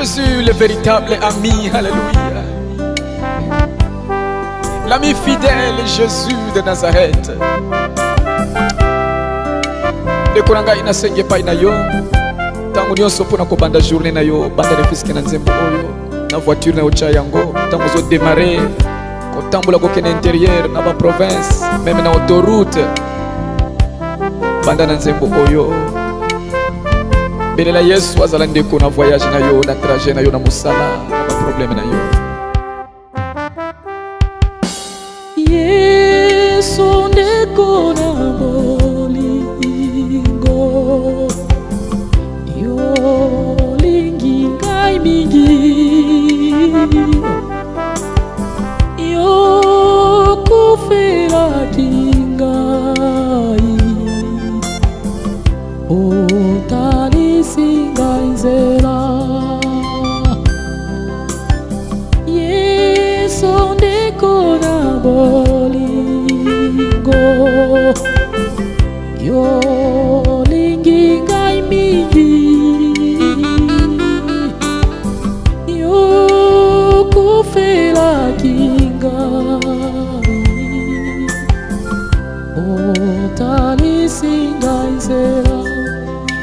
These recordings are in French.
Jésus, le véritable ami, alléluia. L'ami fidèle, Jésus de Nazareth. Ndeko nanga inasenge pa inayo. Tangu nyonso pona ko banda journée na yo, banda refiske na nzembo oyo. Na voiture na ocha yango, tangu zo démarrer. Ko tambola ko kene intérieur na ba province, même na autoroute. Banda na nzembo oyo. Belela Yesu azala ndeko na voyage na yo, na trajet na yo, na musala, na ba problème na yo. Yesu ndeko na bolingo, yo lingi ngai mingi, yo kufela kingai, otani nzela. Yesu ndeko na bolingo, yo lingi ngai mingi, yo kufela kingai, otanisi ngai nzela.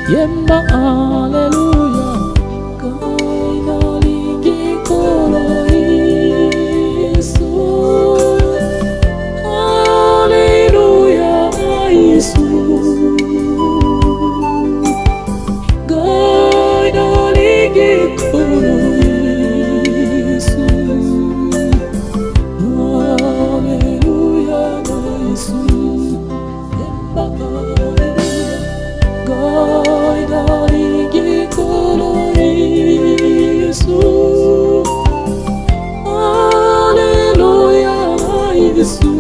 Yemba alleluia, kaina lingi kolo Yesu. Alleluia Yesu, kaina lingi kolo Yesu. Alleluia Yesu, yemba alleluia, kaina lingi kolo Yesu. Alleluia Yesu,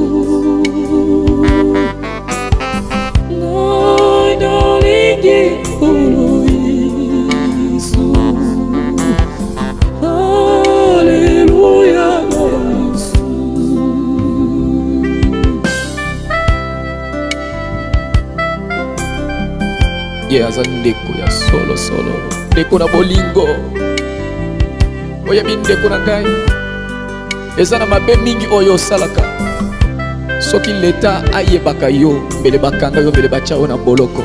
kaina lingi kolo Yesu. Alleluia Yesu. Aza ndeko ya solo solo, ndeko na bolingo. Oya bi ndeko na ngai, eza na mabe mingi oyo salaka. Soki leta ayebaka yo, mbele bakanga yo, mbele bachao na boloko.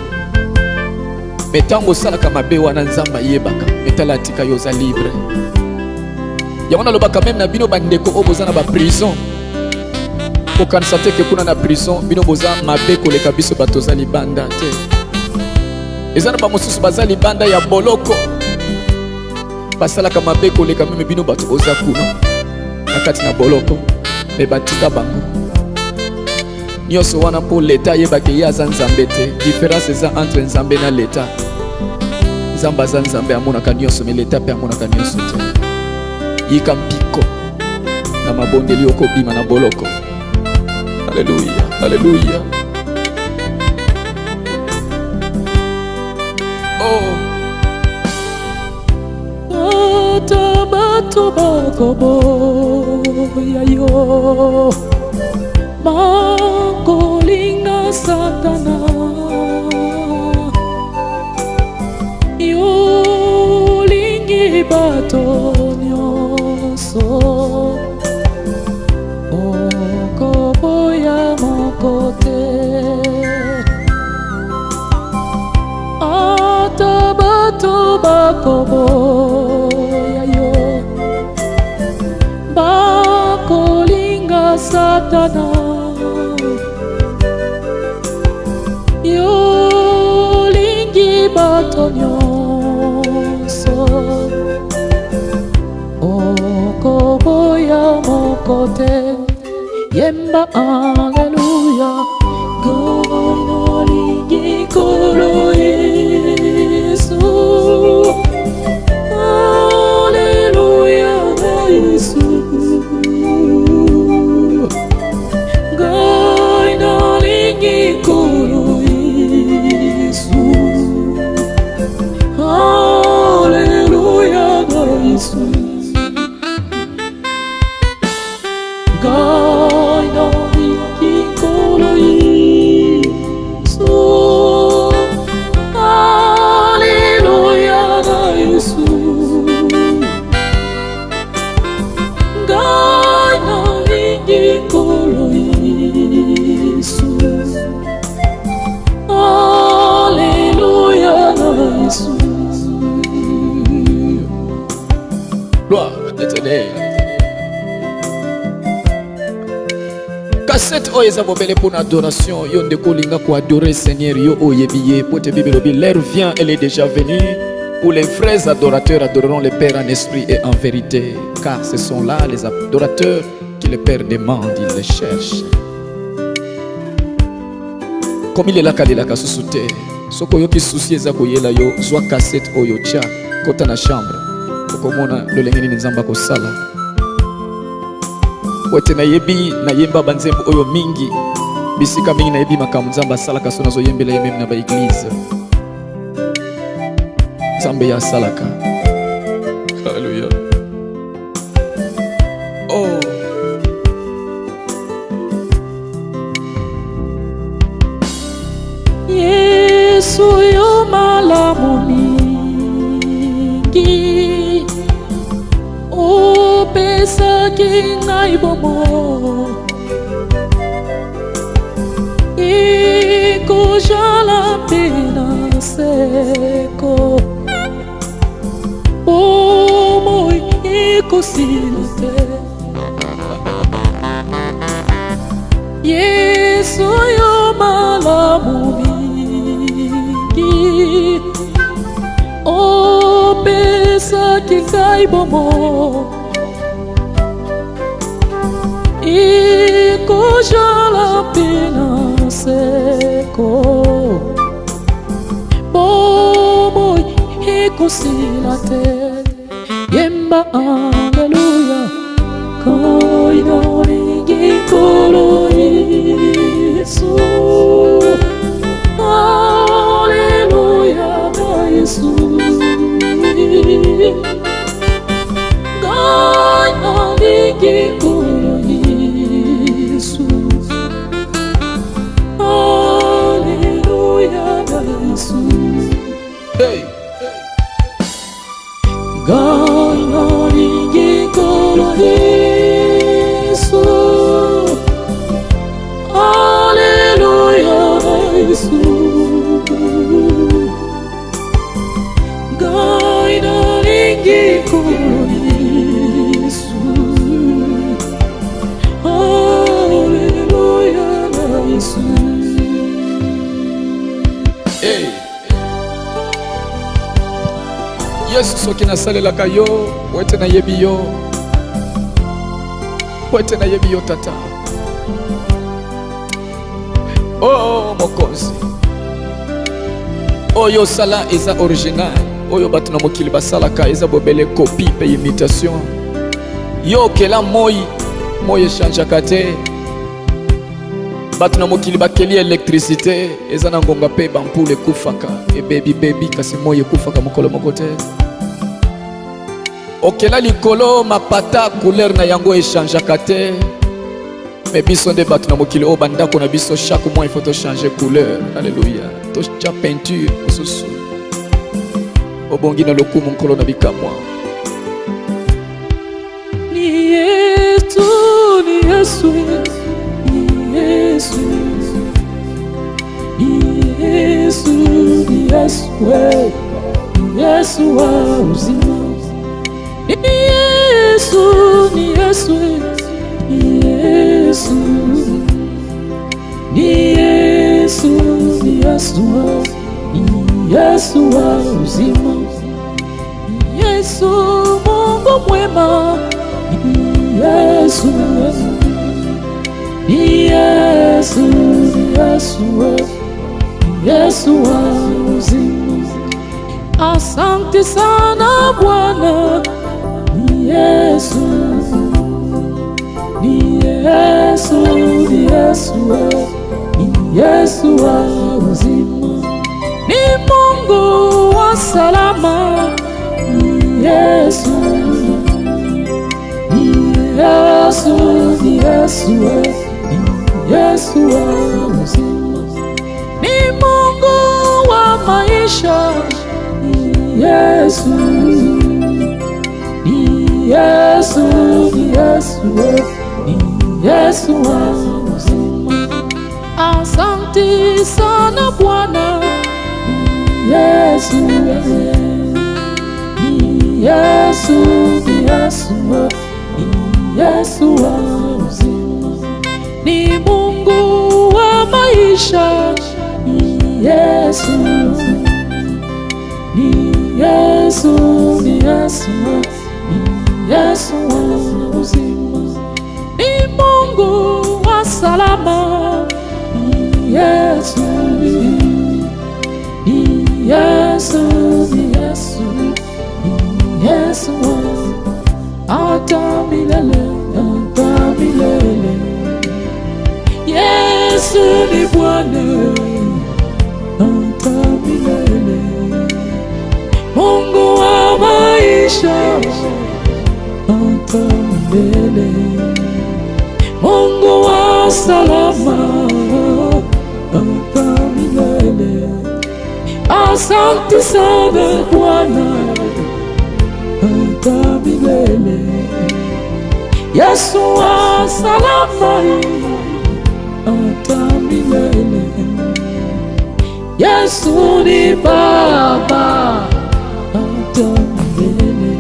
Metango salaka mabe wana nzamba yebaka, metala tika yo za libre. Yango nalobaka même na bino bandeko oyo boza na ba prison. Kokanisa te ke kuna na prison, bino boza mabe koleka biso bato za libanda te. Ezana ba mosusu baza libanda ya boloko, basalaka mabe koleka meme bino bato boza kuna na kati na boloko, me batika bango. Nyonso wana po leta yebake ye aza nzambe te. Différence eza entre nzambe na leta. Nzambe aza nzambe amonaka nyonso, me leta pe amonaka nyonso te. Yika mpiko na mabondeli okobima na boloko. Alleluia, alleluia. Bato bakobo ya yo, makolinga satana, yo lingi bato nyonso, okobo ya mokote. Ata bato bakobo ya yo, bakolinga satana, yo lingi bato nyonso, okobo ya mokote. Yemba alleluia, kaina lingi kolo Yesu. Alleluia Yesu, kaina lingi kolo Yesu. Alleluia Yesu, kaina lingi kolo Yesu. cassette oyo eza bobele pour adoration. Yo Ndeko linga ko adorer Seigneur yo oyebiye. Pote Bible obi l'heure vient, elle est déjà venue. Où les vrais adorateurs adoreront le Père en esprit et en vérité. Car ce sont là les adorateurs qui le Père demande, il les cherche. Comme il est là kalelaka susute. Soko yo ki souci eza koyela yo zwa cassette oyo tia kota na chambre. Okomona lolengeni nzamba ko sala. Wete na yebi na yemba banzembo oyo mingi. Bisika mingi na yebi makamu nzamba sala kaso nazo yembela yemem na ba église. Nzambe ya salaka. Alleluia. Oh. Yesu yo malamu mingi opesaki ngai bomo ekojala pena seko bomo ekosila te. Yesu yo malamu opesaki ngai bomo ekojala pena seko bomo ekosila te. Yemba Alleluia koinoringi kolo Yesu. Alleluia Yesu. Koinoringi kolo Yesu. Alleluia Yesu. Hey. Koinoringi kolo Yesu. Alleluia Yesu. Koinoringi kolo Yesu. Alleluia Yesu. Hey. Yesu soki nasalelaka yo wete na yebi yo. Wete na yebi yo tata. Oh mokonzi. Oyo sala eza original. Oyo bato na mokili basalaka eza bobele copie pe imitation. Yo kela moi echangeaka te. Bato na mokili bakeli électricité eza na ngonga pe bampule ekufaka. Bebi kasi moi ekufaka mokolo moko te. Okela likolo mapata couleur na yango echangeaka te. Mais biso nde bato na mokili o bandako na biso chaque mois il faut to changer couleur. Alléluia. To cha peinture mosusu. Obongi na lokumu nkolo na bikamwa. Ni Yesu, ni Yesu, ni Yesu, ni Yesu, ni Yesu, ni Yesu wa uzima. Ni Yesu, ni Yesu, ni Yesu, ni Yesu, ni Yesu, ni Yesu wa uzima. Ni Yesu Mungu mwema. Ni Yesu, ni Yesu, ni Yesu, ni Yesu wa uzima. Asante sana Bwana. Ni Yesu, ni Yesu, ni Yesu, ni Yesu wa uzima. Ni Mungu wa salama. Ni Yesu, ni Yesu, ni Yesu, ni Yesu wa uzima. Ni Mungu wa maisha. Ni Yesu, ni Yesu, ni Yesu, ni Yesu wa uzima. Asante sana Bwana. Ni Yesu, ni Yesu, ni Yesu, ni Yesu wa uzima. ni Mungu wa maisha, ni Yesu, ni Yesu, ni Yesu, ni Yesu wa uzima, ni Mungu wa salama, ni Yesu, ni Yesu, ni Yesu, ni Yesu hata milele, hata milele. Yesu ni Bwana hata milele, Mungu wa maisha hata milele, Mungu wa salama hata milele. Asante sana Bwana hata milele, Yesu wa salama hata milele. Yesu ni Baba hata milele,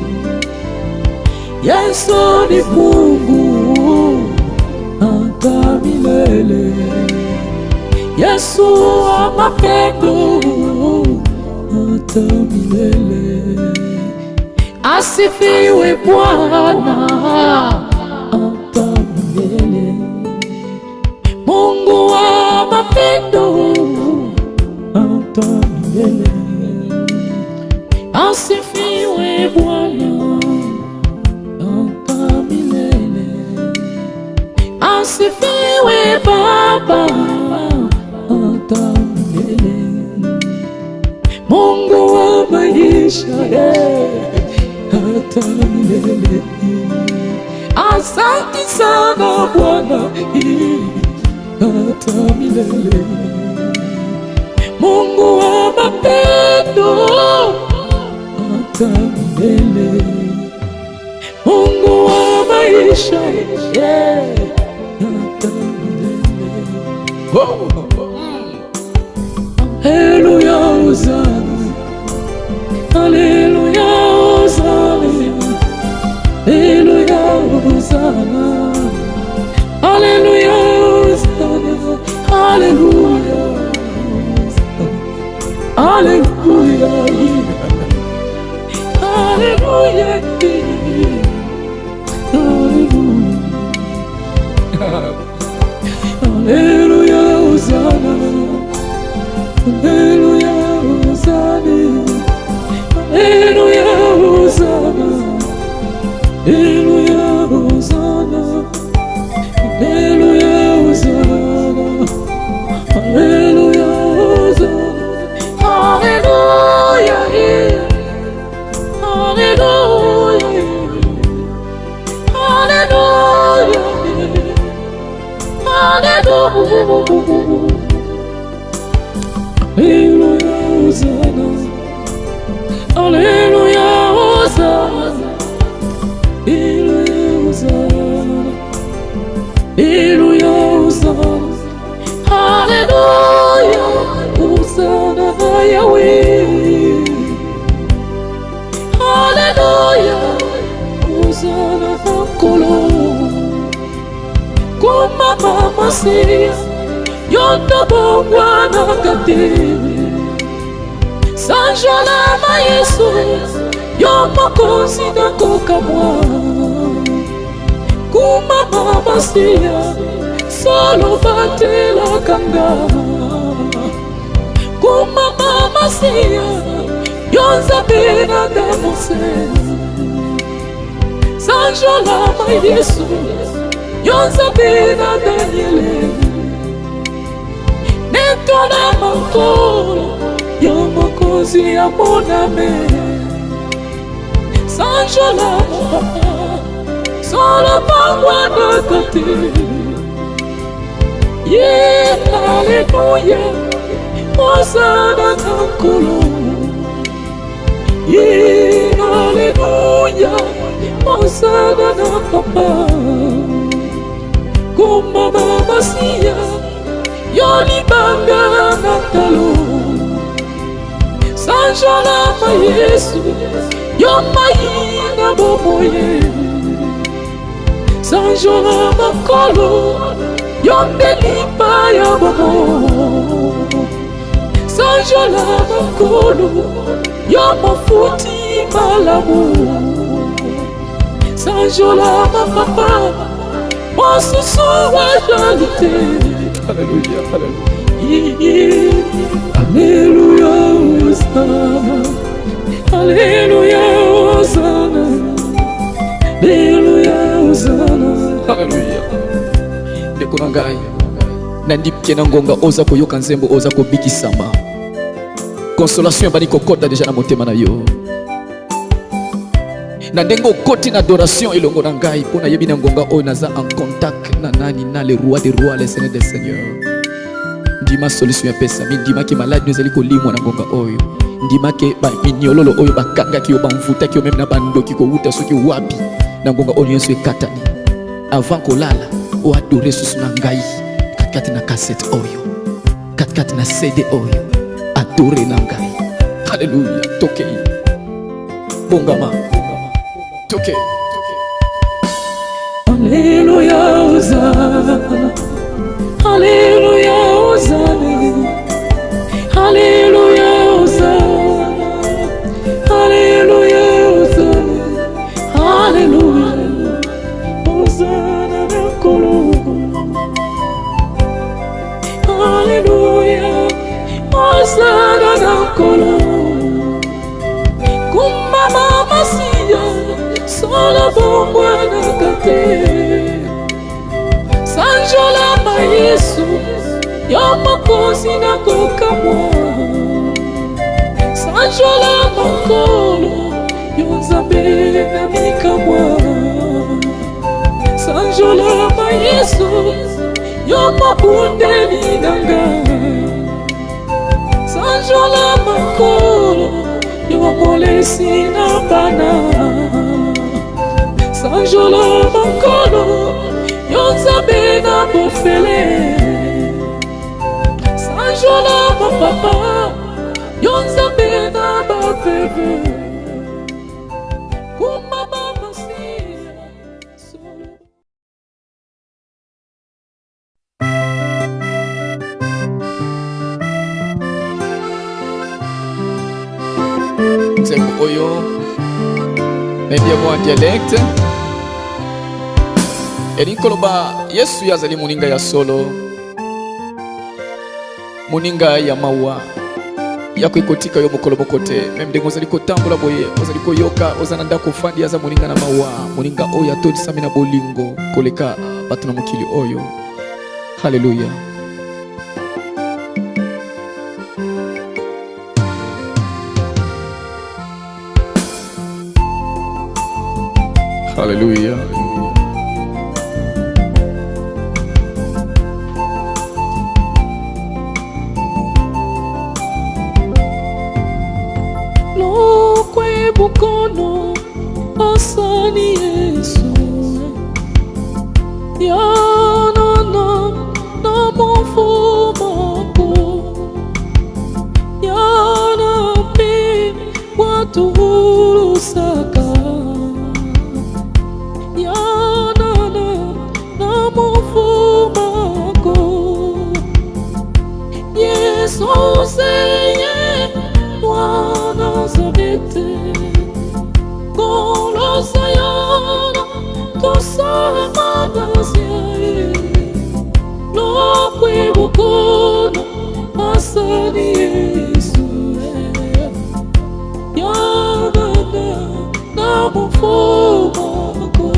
Yesu ni Mungu hata milele, Yesu wa mapendo hata milele. Asifiwe Bwana hata milele, Mungu wa mapendo hata milele. Asifiwe Bwana hata milele, asifiwe Baba hata milele, Mungu wa maisha hata milele. Asante sana Bwana hata milele, Mungu wa mapendo hata milele, Mungu wa maisha hata milele. Alleluia Hosanna, Alleluia Hosanna, Alleluia Hosanna, Alleluia Hosanna, Alleluia, Alleluia, Alleluia, Alleluia Hosanna, Alleluia Hosanna, Alleluia Hosanna, Alleluia Hosanna, Alleluia Hosanna, Alleluia Hosanna, Alleluia, Alleluia, Alleluia Hosanna, Alleluia Hosanna, Alleluia Hosanna, Alleluia Hosanna Yahweh, Alleluia Hosanna Kolo, Kuma Mama Sia, Yonda Bongwana Kate, Sanjalama Yesu, Yomoko Sinako Kamwa, Kuma Mama Sia, Solo Batela Kanga, Kuma Mama Sia, Yonza Bena Damose, Sanjalama Yesu, Yonza Bena Daniele, Netona Moko, Yomoko Zia Moname, Sanjalama, Solo Pangwana Kate, yeah, Alleluia, Hosanna Kolo, yeah, Alleluia, Hosanna Papa, Kuma Mama Sia, Yoni Banga Natalo, Sanjalama Yesu, Yomaina Bomoye, Sanjalama Kolo, Yonde lipa ya bomo Sanjola makolo Yomo futi malamu Sanjola mapapa Monsusu wa jalite Alléluia, Alléluia, Hosanna Alléluia, Hosanna Alléluia, Hosanna Alléluia. Ndeko na ngai nandipike na ngonga oza koyoka nzembo oza kobikisama consolation ebandi kokota deja na motema na yo na ndenge okoti na adoration elongo na ngai mpo nayebi na ngonga oyo naza en contact na nani na le roi des rois le seigneur des seigneurs ndima solution epesami ndimaki maladi ezali kolimwa na ngonga oyo ndimaki baminyololo oyo bakangaki yo bamvutaki yo meme na bandoki kowuta soki wapi na ngonga oyo nyonso ekatani avant kolala oadore susu na ngai katikati na cassette oyo katikati na CD oyo adore na ngai Alléluia tokei bongama tokei Alléluia Hosanna Alléluia Hosanna Alléluia Hosanna Alléluia Hosanna Alléluia Hosanna Nakolo Alléluia Hosanna Nakolo Kumama Masia Sola Bongwana Kate Sanjola ma Yesu Yomo kosi na kokamwa Sanjola makolo Yonzabe na mikamwa Sanjola ma Yesu Yomo bundeli nanga Sanjola makolo Yomo lesi na bana Sanjola makolo Yonzabe na bofele Sanjola mapapa Yonzabe na bafeve Kumama masia nzembo oyo nayebia mwa dialecte elinkoloba Yesu yazali moninga ya solo moninga ya mawa yako ekotika yo mokolo moko te meme ndenge ozali kotambola boye ozali koyoka oza na ndako ofandi aza moninga na mawa moninga oyo atondisami na bolingo koleka bato na mokili oyo Alléluia Alléluia Lokwe Bukono Asani Yesu Yana na mofumako Yana pe watu saka Yana na mofumako Yesu seye Mwana zabete Kolosa yana Tosama nasiae Lokwe Bukono Asani Yesu Yana na mufomako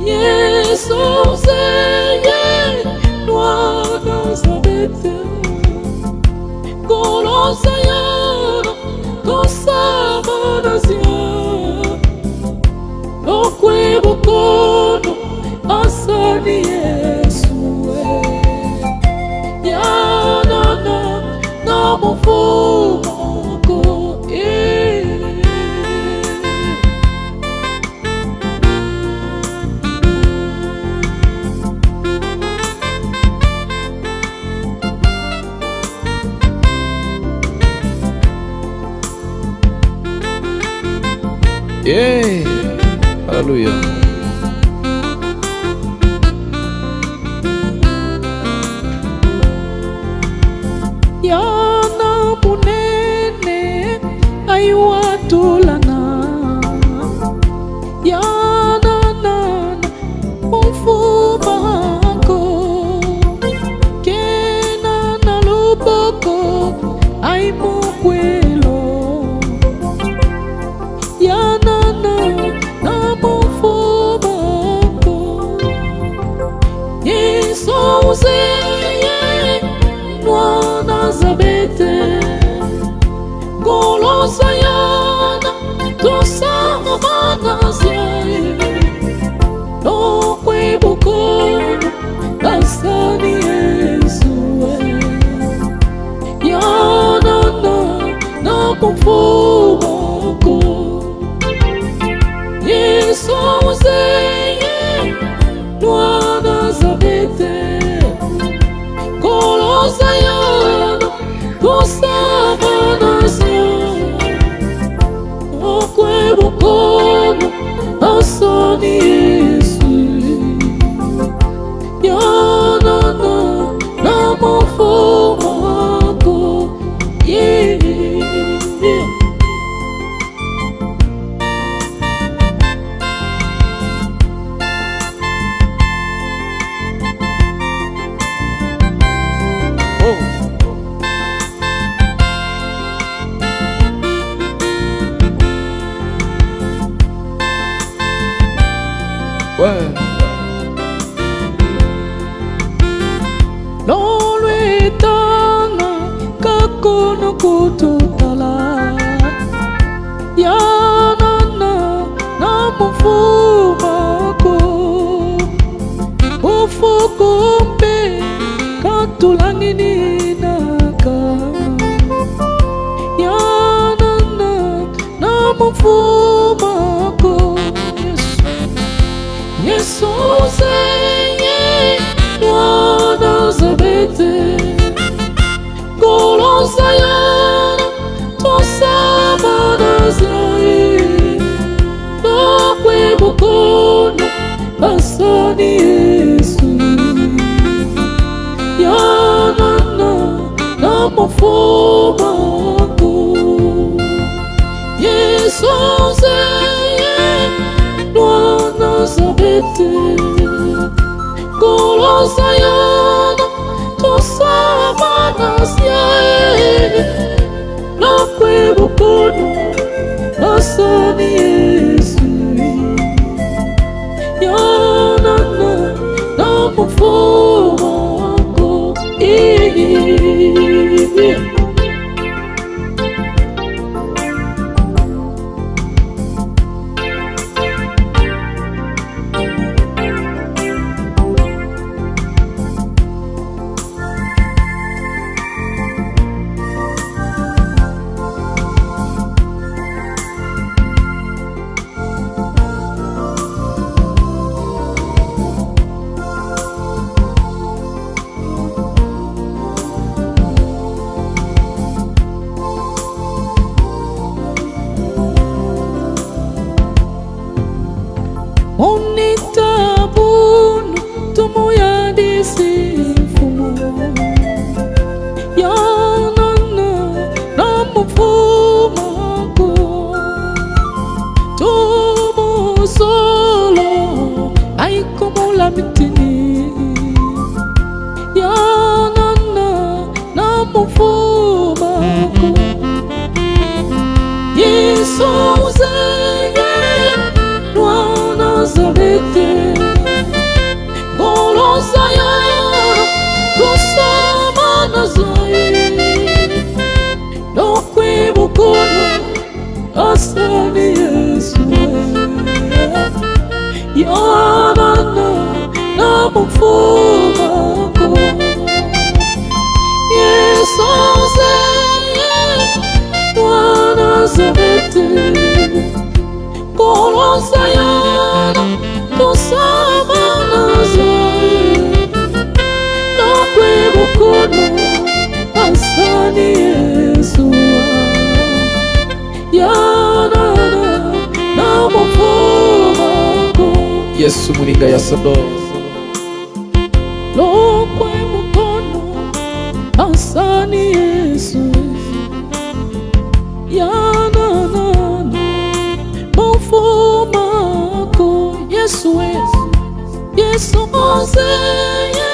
Yesu seye Mwana zabete Kolosa yana Tosama nasiae Lokwe Bukono Asani Yesu Yana na mufumako Alléluia uzeye nwa Nazarete Golosayana tosama manazye Lokwe Bukono asani Yesu yana na mfumako Yesu uzeye nwa Nazarete Golosayana tosama nazye Lokwe Bukono asani Yesu yana na mfumako yeah. Lolwetana kakono kututala Yanana na mfumako Ufukumbe katulangini naka Yanana na mfumako Yesu uzeye nwa Nazarete Golosayana tosama nazye Lokwe Bukono asani Yesu yana na mfumako Yesu uzeye nwa Nazarete Golosayana tosama nazye Lokwe Bukono asani Yesu yana na mfumako Unitabunu tumuyandisi mfumo Yana na mfumako Tumu solo aikumula mitini Yana na mfumako Yesu uzeye nwa Nazarete Golosayana tosama nazye Lokwe Bukono asani Yesu yana na mfumako Yesu uzeye nwa Nazarete Golosayana tosama nazye Lokwe Bukono asani Yesu yana na mfumako Yesu mulinga ya sodo Lokwe Bukono asani Yesu yana na mfumako Yesu Yesu uzeye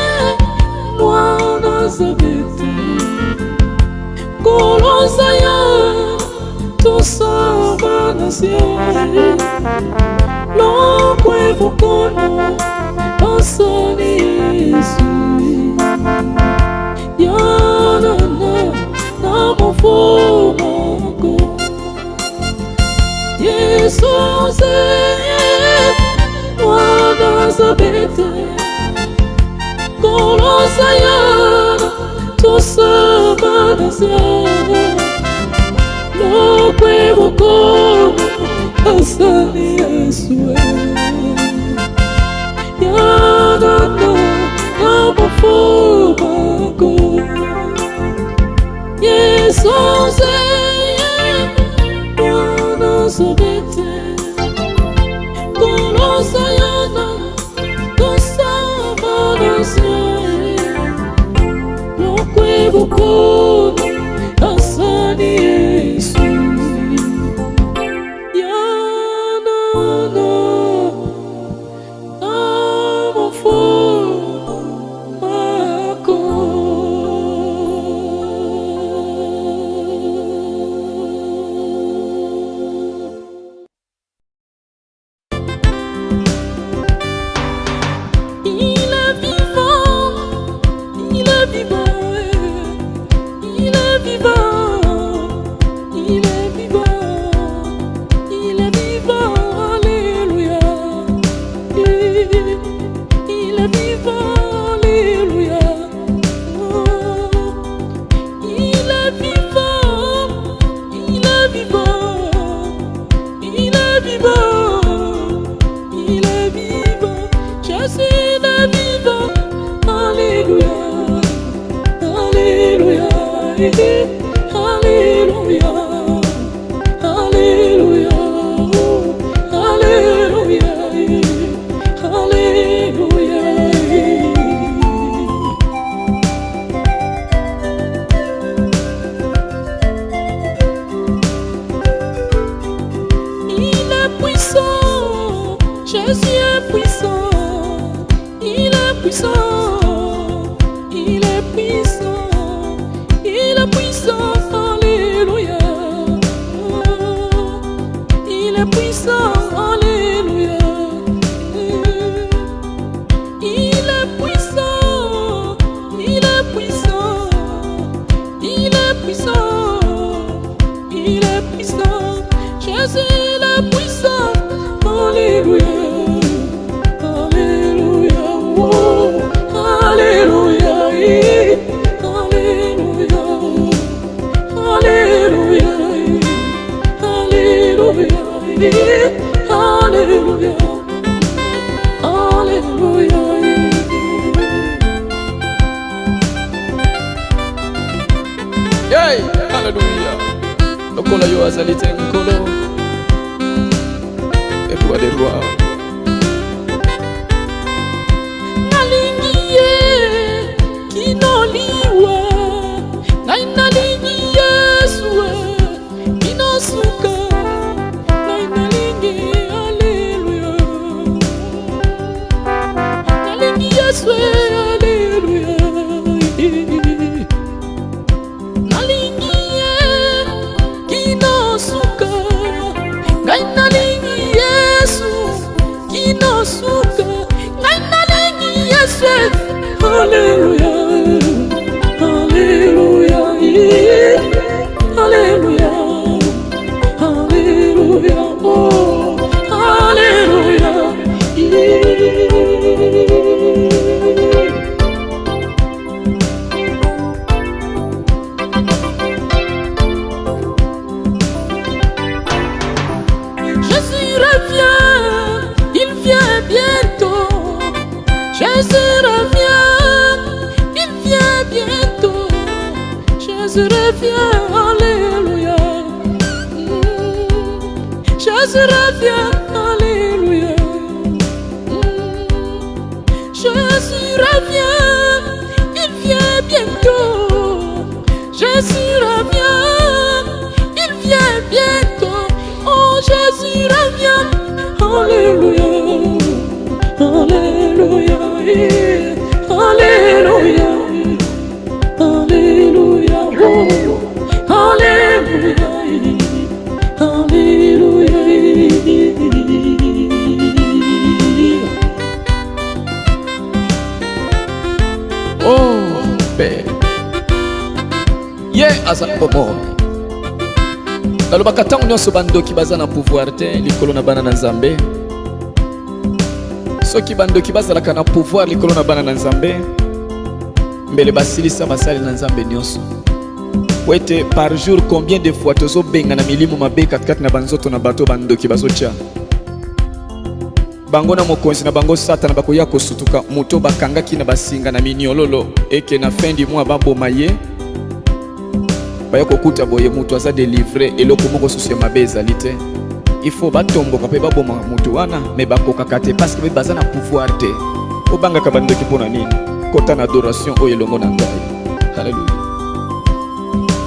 nwa Nazarete Golosayana tosama nazye Lokwe Bukono asani Yesu Lokwe Bukono, asali Yesu. Yanana, namafobako. Yesu zeye, wana sobete. Kolosa yana, kosama nasye. Lokwe Bukono, asali Yesu. Jésus est puissant, il est puissant, il est puissant, il est puissant, alléluia. Il est puissant, alléluia. Il est puissant, il est puissant, il est puissant, il est puissant. Jésus est puissant, alléluia. Alléluia, alléluia. Yay, alléluia. Lokola yo azali te nkolo. Et roi des rois. Nalingiye kinoliwa. Nalingi Yesu kinosuka. Alléluia. Nalingiye kinosuka. Ngai nalingi Yesu kinosuka. Ngai nalingi Yesu. Alléluia. Alléluia. Alléluia. Alléluia. Oh, alléluia. Jésus revient, il vient bientôt. Jésus revient, il vient bientôt. Jésus revient, alléluia. Jésus revient, alléluia. Jésus revient, il vient bientôt. Jésus revient, il vient bientôt. Oh, Jésus revient, alléluia, alléluia, alléluia, alléluia, oh, alléluia, alléluia. Oh, Père. Yeah, azan bobo. Nalobaka ntango nyonso bandoki baza na pouvoir te likolo na bana na Nzambe. Soki bandoki bazalaka na pouvoir likolo na bana na Nzambe, mbele basilisa basali na nzambe nyonso. Wete par jour combien de fois tozo benga na milimu mabe katikati na banzoto na bato bandoki bazotia. Bango na mokonzi na bango satana bakoya kosutuka moto bakangaki na basinga na miniololo eke na fin du mois baboma ye. Baya kokuta boye mutu aza délivrer eloko moko susu ya mabe ezali te. Il faut batomboka pe baboma mutu wana me bakokaka te parce que baza na pouvoir te. Obangaka bandoki mpona nini? Kota na adoration oyo elongo na ngai. Alléluia.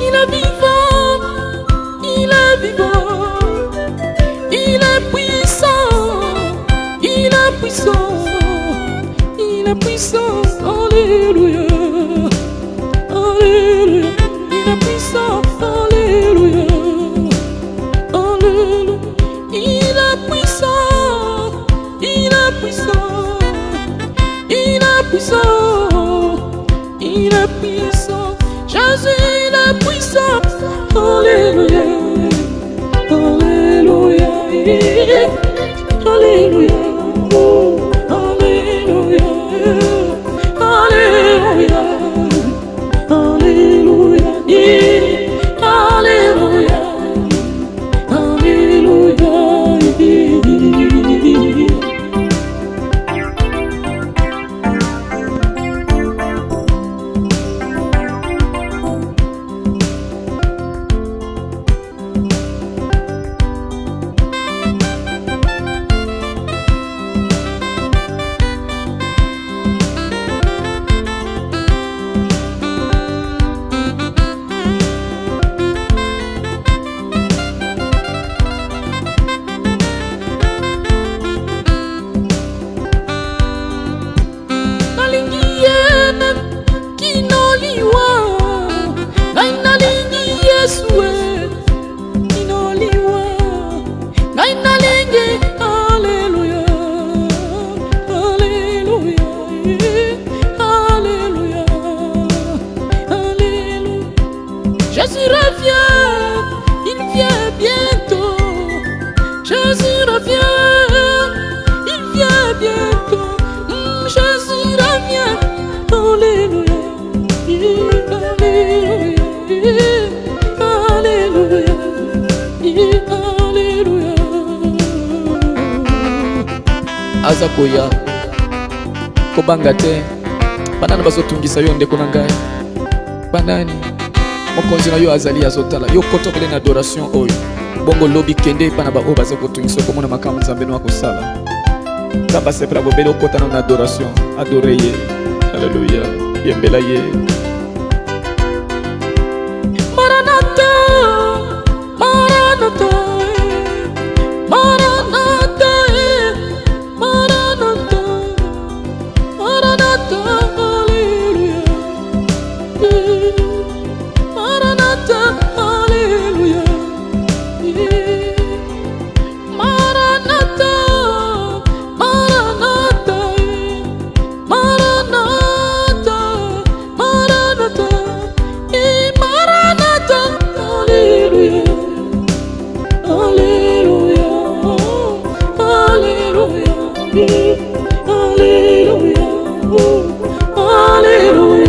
Il est vivant, il est vivant, il est puissant, il est puissant, il est puissant. Alléluia, alléluia. Il est puissant, alléluia, alléluia. Il est puissant, il est puissant, il est puissant, il est puissant. Jésus, il est puissant, alléluia, alléluia, alléluia, alléluia, alléluia. Aza koya kobanga te banana bazotungisa yo ndeko na ngai banani mokonzi na yo azali azotala yo koto bele na adoration oyo bongo lobi kende pana ba o baza kotungisa komona makamu nzambe no akosala taba sepra bobele okota na adoration adorer ye. Alléluia, yembela ye. Maranatha, Maranatha, Maranatha, Maranatha, Maranatha, Alléluia, Maranatha, Alléluia, Maranatha, Maranatha, Maranatha, Maranatha, Maranatha, Alléluia, Alléluia, Alléluia, Alléluia, Alléluia.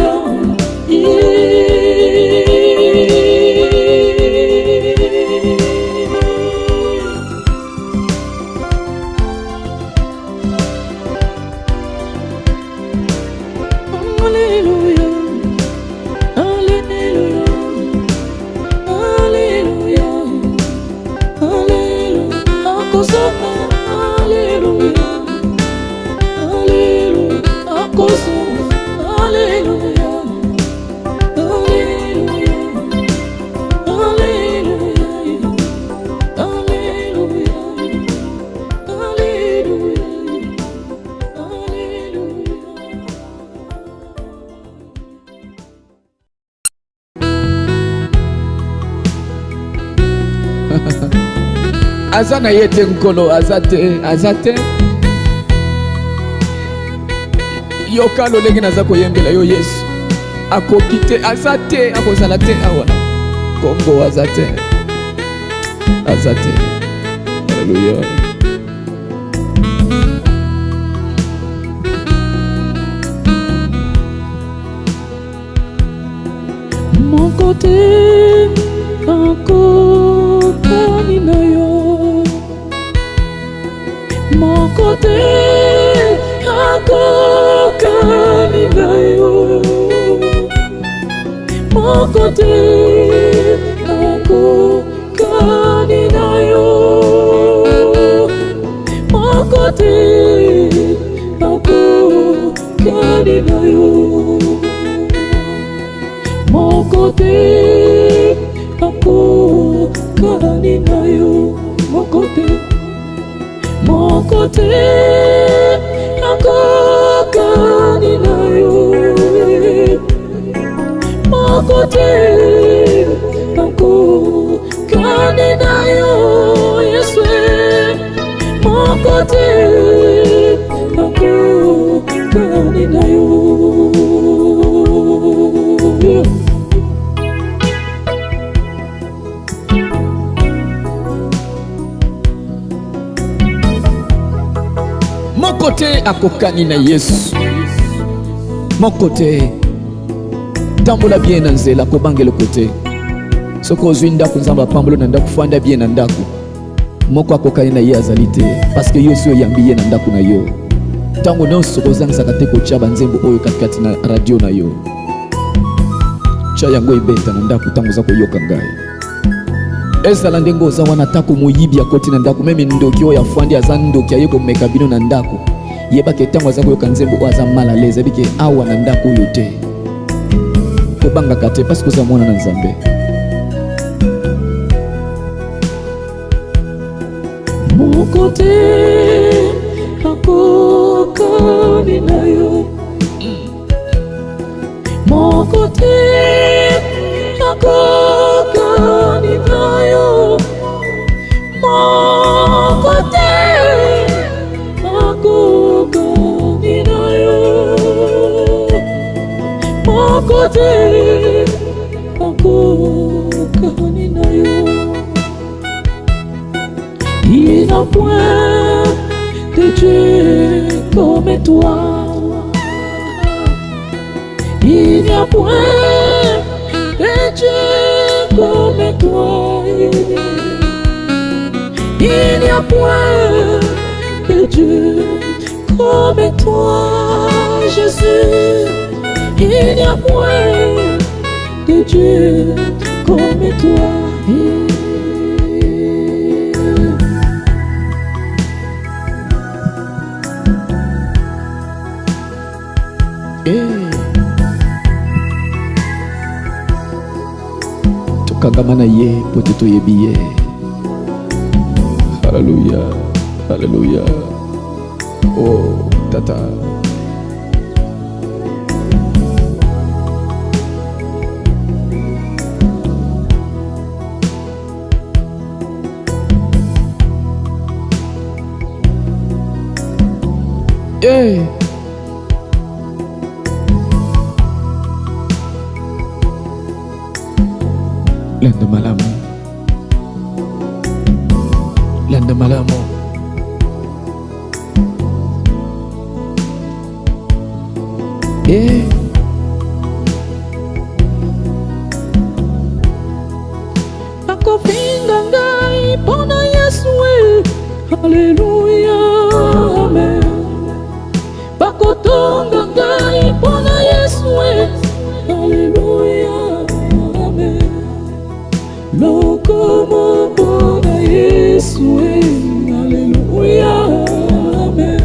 Azana yete nkolo azate yokalo lenge naza koyembela yo Yesu akokite azate akozala te awa Kongo azate Alléluia. Mokote Akokani na yo, Mokote Akokani na yo, Mokote Akokani na yo, Mokote Akokani na yo, Mokote Akokani na yo, Mokote Akokani na yo, Mokote Akokani na yo, Yesu, Mokote Akokani na yo. Mokote akokani na Yesu, mokote tambola bien na nzela kobangela kote soko ozwi ndako nzamba pambolo na ndako fanda bien na ndako moko akokani na ye azali te parce que Yesu oyambi ye na ndako na yo ntango nyonso kozangisaka te kotya banzembo oyo katikati na radio na yo tya yango ebeta na ndako ntango oza koyoka ngai ezala ndenge oza wana atako moyibi akoti na ndako meme ndoki oyo afwandi aza ndoki aye komeka bino na ndako yebake ntango aza koyoka nzembo oyo aza mal à l'aise ebike awa na ndako oyo te kobangaka te parce que oza mwana na Nzambe. Mokote akokani na yo, Mokote akokani na yo, Mokote akokani na yo, Mokote akokani na yo. Il n'a point de Dieu comme toi. Il n'y a point de Dieu comme toi. Il n'y a point de Dieu comme toi, Jésus. Il n'y a point de Dieu comme toi. Tokangamana ye pote toyebi ye. Alleluia, Alleluia. Oh tata, Lenda malamu, lenda malamu. Akofinga ngai pona Yesu, Alleluia, amen. Bakotonga ngai pona Yesu, Alleluia, amen. Lokomo pona Yesu, Alleluia, amen.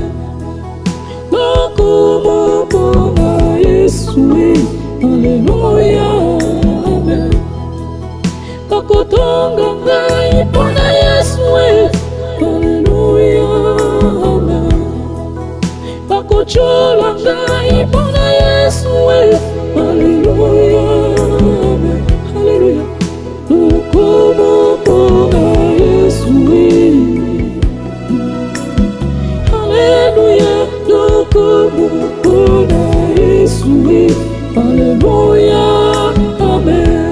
Lokomo pona Yesu, Alleluia, amen. Bakotonga ngai pona Yesu, Alleluia, amen. Bakochola ngai pona Yesu, Alleluia, amen. Alleluia. Lokomo pona Yesu, Alleluia. Lokomo pona Yesu, Alleluia, amen.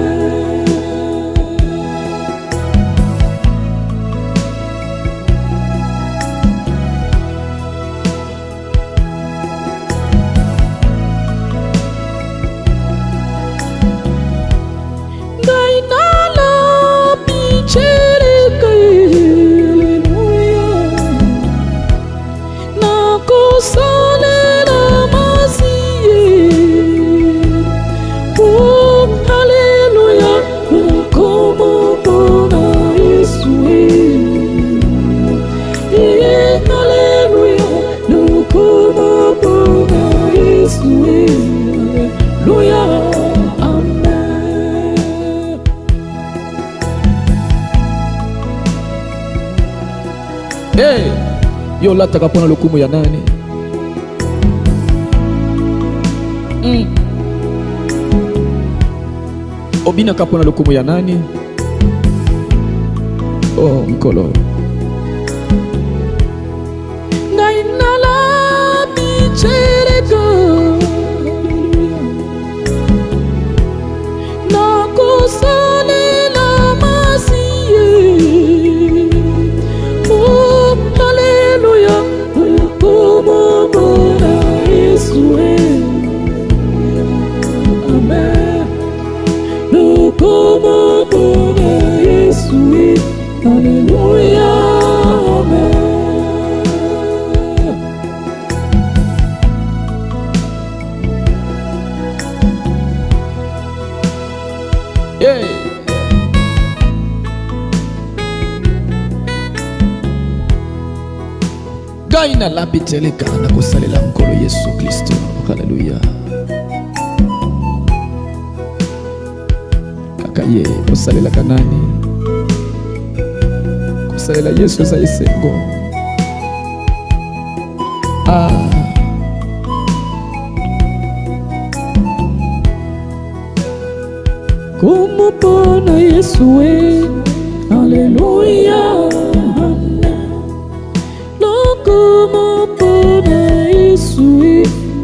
Yo lataka pona lokumu ya nani? Obinaka pona lokumu ya nani? Oh, Nkolo. Nainala bicheleka nakosalela masiye. Oh, Alleluia. Como bona Yesu. Amen. Como bona Yesu. Alleluia. Amen. Yeah. Gaina lapiteleka na kusalela mkolo Yesu Kristo. Haleluya. Kakaye kusalela kanani? Kusalela Yesu za isengo. Como bona Yesu. Alleluia. Como bona Yesu.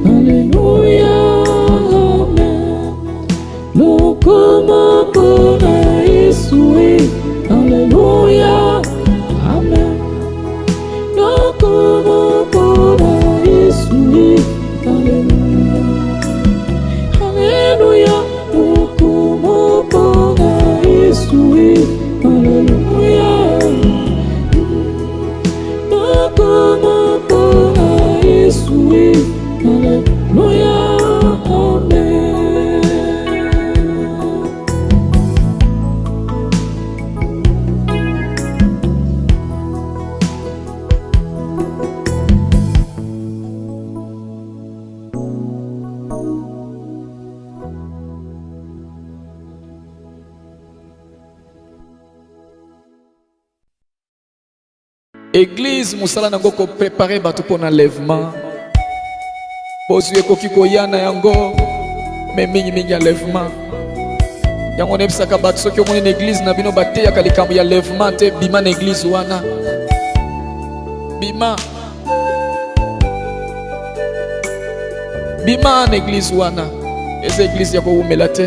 Alleluia. Como bona Yesu. Alleluia. Amen. Como bona Yesu. Alleluia. Alleluia. Como bona Yesu. Alleluia. Como bona Yesu. Alleluia. Amen. Église musala nango ko préparer bato pour enlèvement. Bozue koki koyana yango mais mingi enlèvement. Yango nebisaka bato soki omoni na église na bino bateyaka likambo ya enlèvement te bima na église wana. Bima na église wana. Eza église ya koumela te.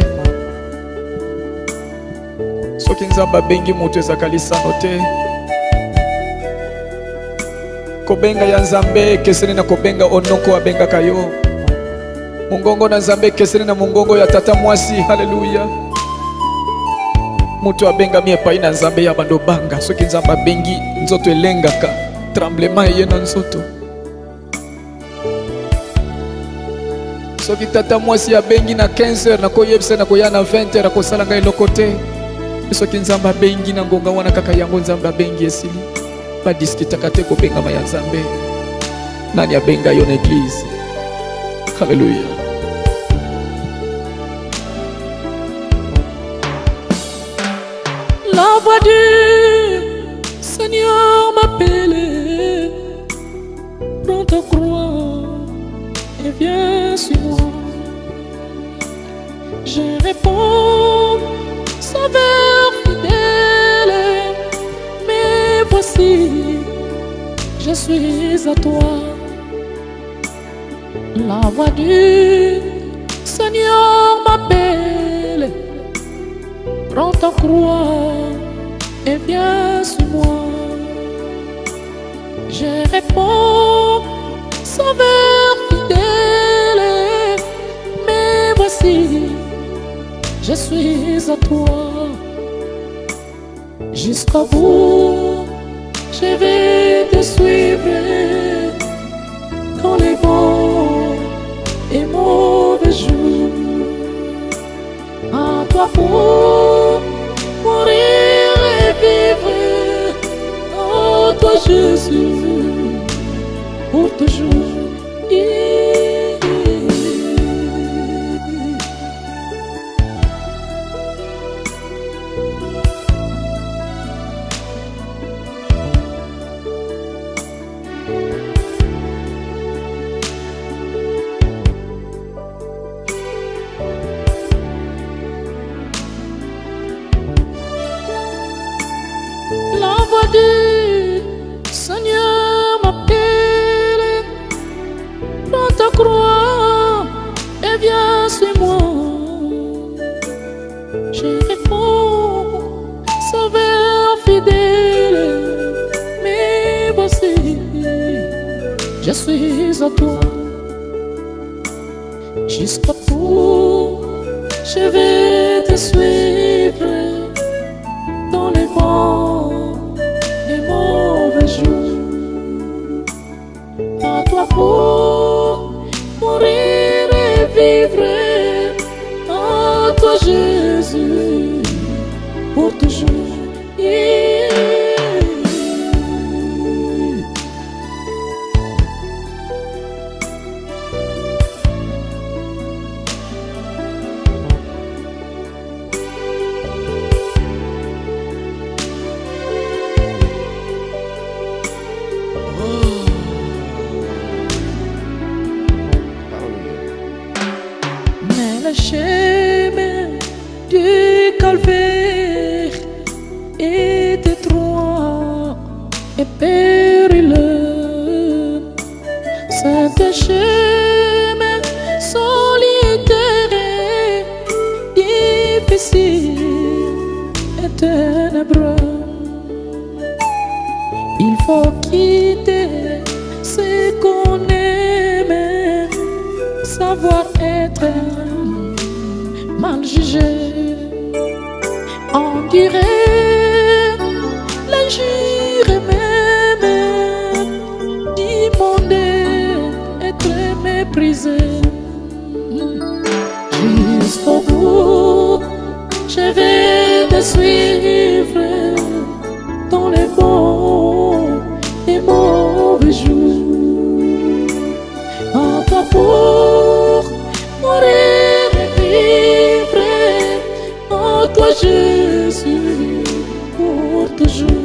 Soki nzamba bengi moto ezaka lisano te. Kobenga ya Nzambe keseni na kobenga onoko abenga kayo. Mungongo na Nzambe keseni na mungongo ya tata mwasi. Haleluya. Mutu abenga mie pai na Nzambe ya bando banga. Soki Nzamba bengi nzoto elengaka. Tremblement ye na nzoto. Soki tata mwasi ya bengi na 15h na koyebse na koya na 20h na kosala ngai lokote. Soki Nzamba bengi na ngonga wana kaka yango Nzamba bengi esili. Pas discuter kate ko benga ma ya Nzambe. Nani abenga yo na église. Hallelujah. La voix du Seigneur m'appelle. Prends ta croix et viens sur moi. Je réponds, Sauveur fidèle. Mais voici, je suis à toi. La voix du Seigneur m'appelle. Prends ta croix et viens sur moi. Je réponds, Sauveur fidèle. Mais voici, je suis à toi. Jusqu'au bout, je vais te suivre. Dans les bons et mauvais jours, à toi pour mourir et vivre. Oh toi Jésus, pour toujours. je vais te suivre dans les bons et mauvais jours. À toi pour mourir et vivre, à toi Jésus, pour toujours. Mais le chemin du calvaire est étroit et périlleux. C'est un chemin solitaire et difficile et ténébreux. Il faut quitter ce qu'on aime, savoir être mal jugé. On dirait l'injure même d'immonde, être méprisé. Jusqu'au bout, je vais te suivre dans les bons et mauvais jours. À toi pour mourir et vivre, à toi Jésus, pour toujours.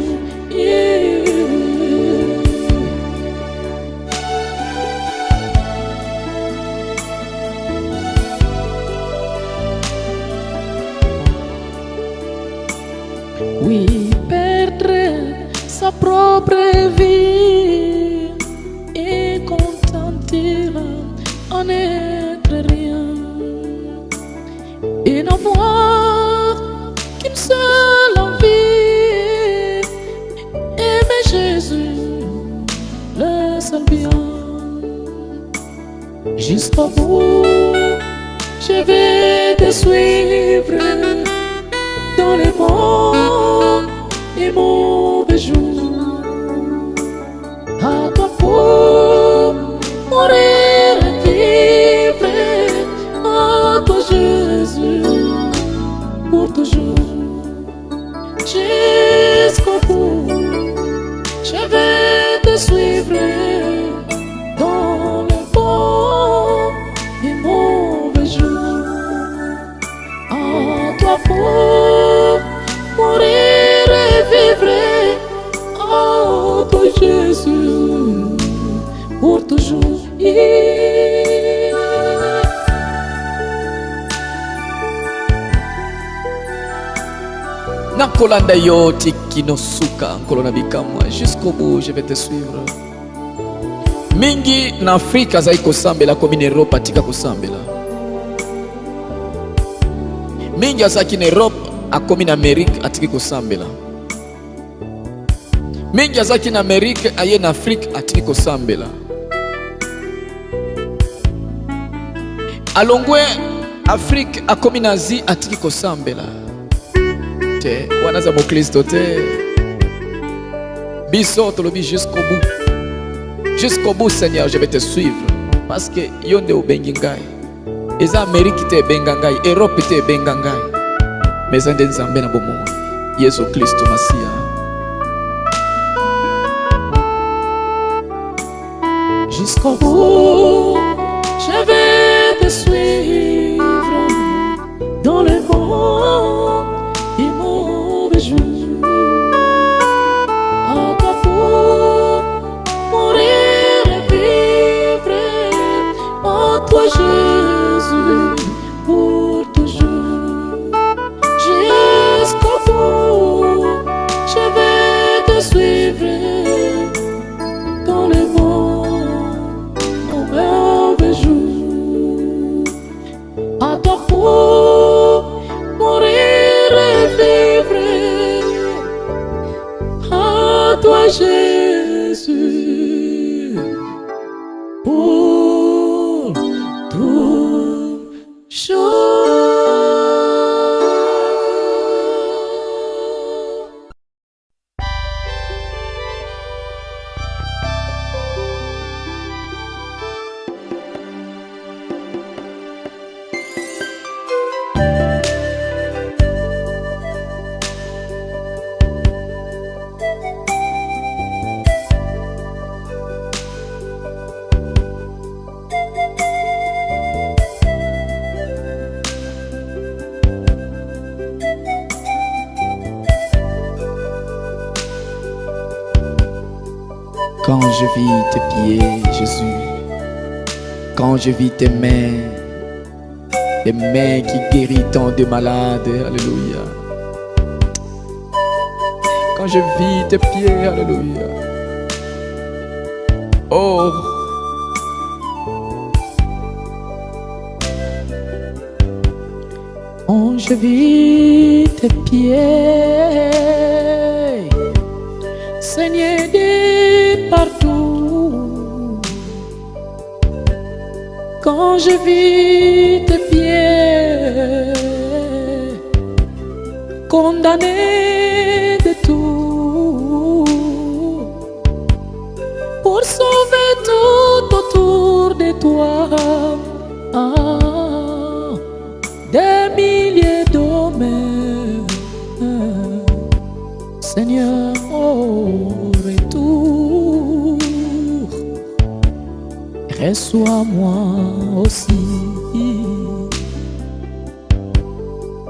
Oui, perdre sa propre vie et contentir en être rien et n'avoir qu'une seule envie, aimer Jésus, le seul bien. Jusqu'au bout, je vais te suivre dans les bons et mauvais jours. À toi pour mourir et vivre, à toi Jésus, pour toujours. Jusqu'au bout, je vais te suivre dans les bons et mauvais jours. À toi pour mourir et vivre, oh toi Jésus, pour toujours. Nakolanda yo tikino suka nkolona bikamwa jusqu'au bout je vais te suivre. Mingi na Afrika zai kosambela komi na Europe atika kosambela. Mingi azaki na Europe akomi na Amerique atiki kosambela. Mingi azaki na Amerique aye na Afrique atiki kosambela. Alongwe Afrique akomi na Asie atiki kosambela. Te wanaza mo Kristo te. Biso tolobi jusqu'au bout. Jusqu'au bout Seigneur je vais te suivre parce que yonde obengi ngai. Eza Amerique te benga ngai, Europe te benga ngai. Mais ende nzambe na bomoi. Yesu Kristo Masia. Jusqu'au bout, je vais te suivre dans les bons et mauvais jours. À toi pour mourir et vivre, à toi Jésus, pour toujours. Jusqu'au bout, je vais te suivre dans les bons et mauvais jours. À toi pour mourir et vivre, à toi Jésus, pour toujours. je vis tes pieds, Jésus, quand je vis tes mains qui guérissent tant de malades, Alléluia. Quand je vis tes pieds, Alléluia. Oh, quand je vis tes pieds, Seigneur de partout. Quand je vis tes pieds, condamné de tout, pour sauver tout autour de toi. Des milliers d'hommes, Seigneur, au retour, reçois-moi aussi.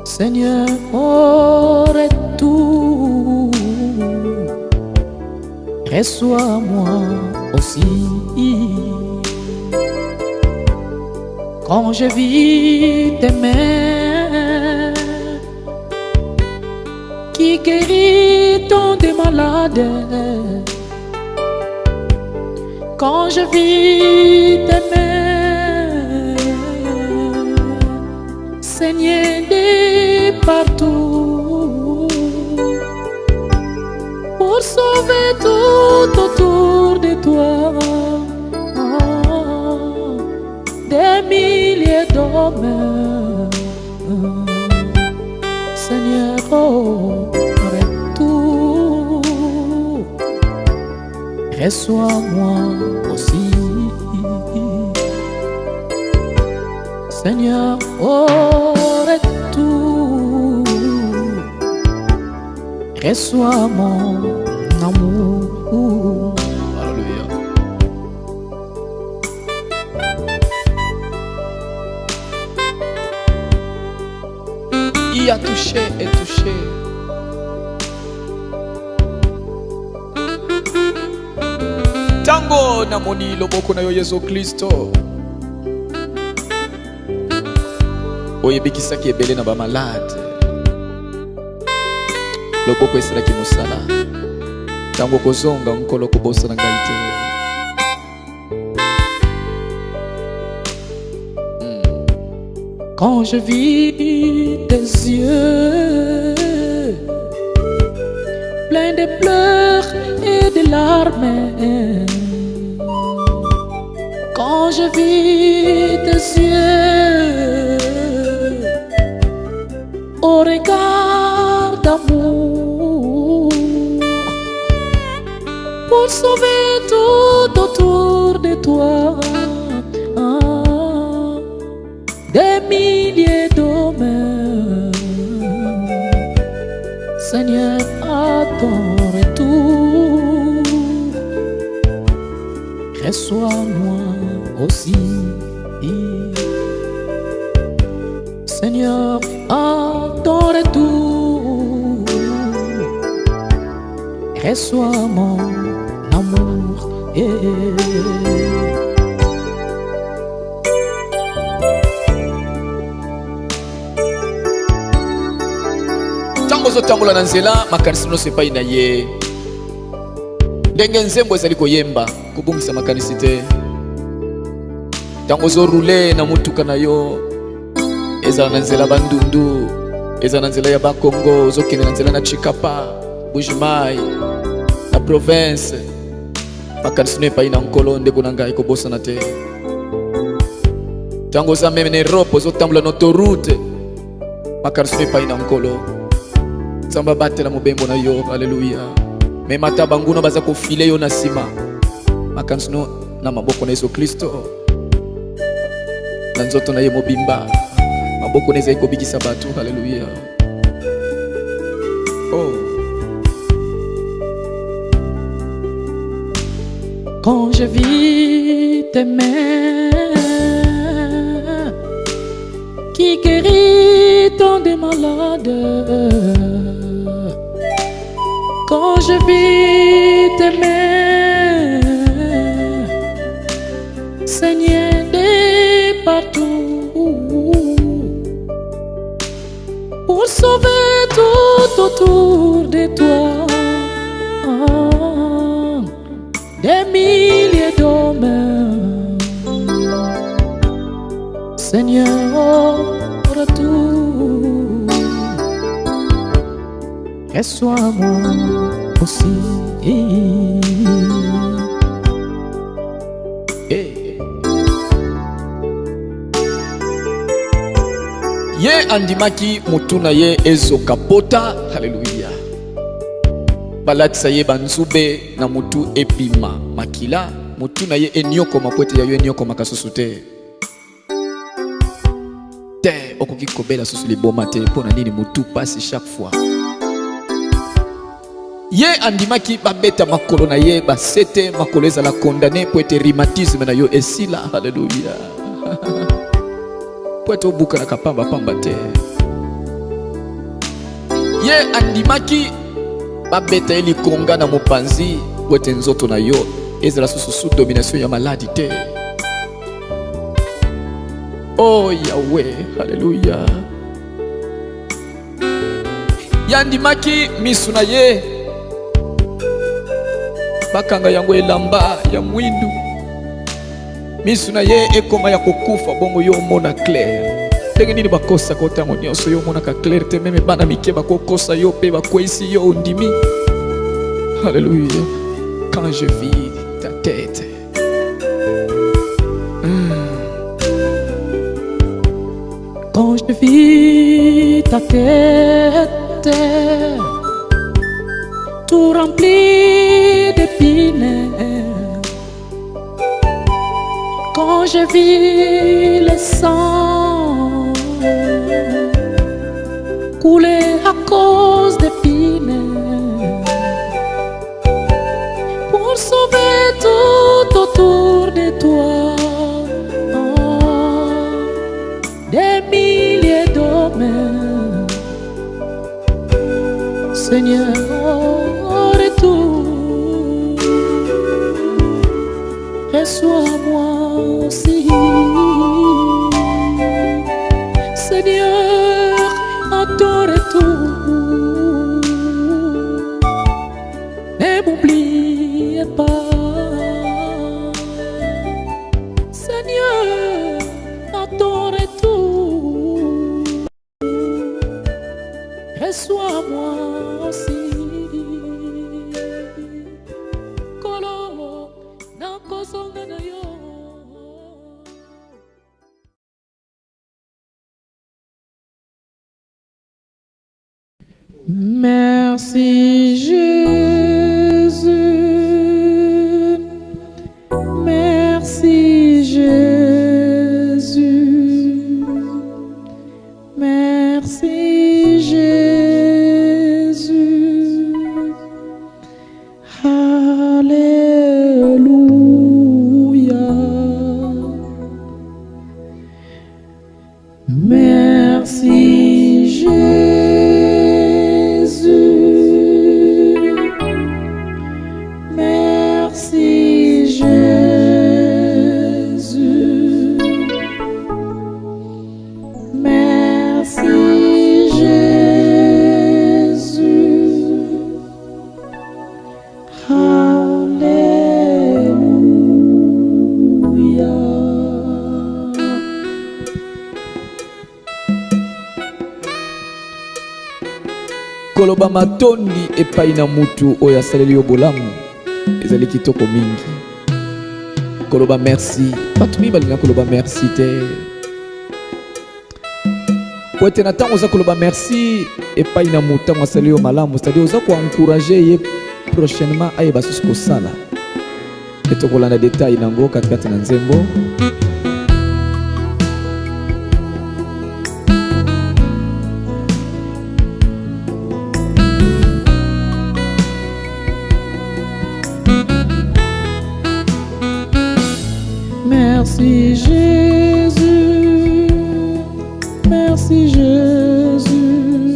Seigneur, au retour, reçois-moi aussi. Quand je vis tes mains qui guérit tant de malades, quand je vis tes mains, Seigneur de partout, pour sauver tout autour de toi. Des milliers d'hommes, Seigneur, au retour, reçois-moi aussi. Seigneur, au retour, reçois mon amour. Alléluia. Il a touché et touché. Tango namoni loboko na yo Yesu Kristo. Oyebikisaki ebele na ba malade. Loboko esalaki mosala. Tango kozonga nkolo kobosa na ngai te. Quand je vis tes yeux pleins de pleurs et de larmes, quand je vis tes yeux au regard d'amour, pour sauver tout autour de toi. Des milliers d'hommes, Seigneur, à ton retour, reçois-moi aussi. Seigneur, à ton retour, reçois mon amour. Tango tambola na nzela makanisi no sepai na ye. Ndenge nzembo ezali koyemba kubungisa makanisi te. Tango zo rouler na mutuka na yo ezala na nzela bandundu, ezala na nzela ya Bakongo, zo kende na nzela na Chikapa, Bujimai, na province. Makanisi no epai na nkolo ndeko na ngai kobosa na te. Tango za meme na Europe zo tambola na autoroute makanisi no epai na nkolo. Samba batela mobembo na yo, Alleluia. Me mata banguna baza kofile yo na sima. Makanisi no na maboko na Yesu Kristo. Na nzoto na ye mobimba. Maboko na Yesu ekobikisa batu, Alleluia. Oh. Quand je vis tes mains qui guérit tant de malades, quand je vis tes mains Seigneur de partout, pour sauver tout autour de toi. Des milliers d'hommes, Seigneur, retour, reçois-moi aussi. Ye andimaki mutuna ye ezo kapota. Hallelujah. Balatisa ye banzube na mutu epima makila. Mutuna ye enyoko makwete ya yo enyoko makasusu te. Te okoki kobela susu liboma te. Pona nini mutu pasi chaque fois. Ye andimaki babeta makolo na ye basete makolo ezala condamné po ete rhumatisme na yo esila. Hallelujah. Po ete obuka na kapamba pamba te. Ye andimaki babeta eli konga na mopanzi po ete nzoto na yo ezala susu sous domination ya maladi te. Oh Yahweh, hallelujah. Yandimaki misu na ye bakanga yango elamba ya mwindu. Misu na ye ekoma ya kokufa bongo yo mona clair. Tenge nini bakosa kotango nyonso yo mona ka clair te meme bana mike bakokosa yo pe bakwesi yo ndimi. Alléluia. Quand je vis ta tête. Quand je vis ta tête, tout rempli d'épines. Quand je vis le sang couler à cause d'épines, pour sauver tout autour de toi, des milliers d'hommes, Seigneur, retour, reçois-moi aussi. Seigneur, à ton retour, ne m'oublie pas. Seigneur, à ton retour, reçois-moi aussi. Kolo, nakozonga na yo. Merci Jésus, merci Jésus, merci Jésus, Alléluia, merci Jésus. Koloba matondi epai na mutu oyo asaleli yo bolamu ezali kitoko mingi. Koloba merci bato mibali na koloba merci te. Po ete na ntango oza koloba merci epai na mutu ntango asaleli yo malamu, c'est-à-dire oza koencourage ye prochainement ayeba susu kosala. Etokolanda detail nango katikati na nzembo. Merci Jésus, merci Jésus,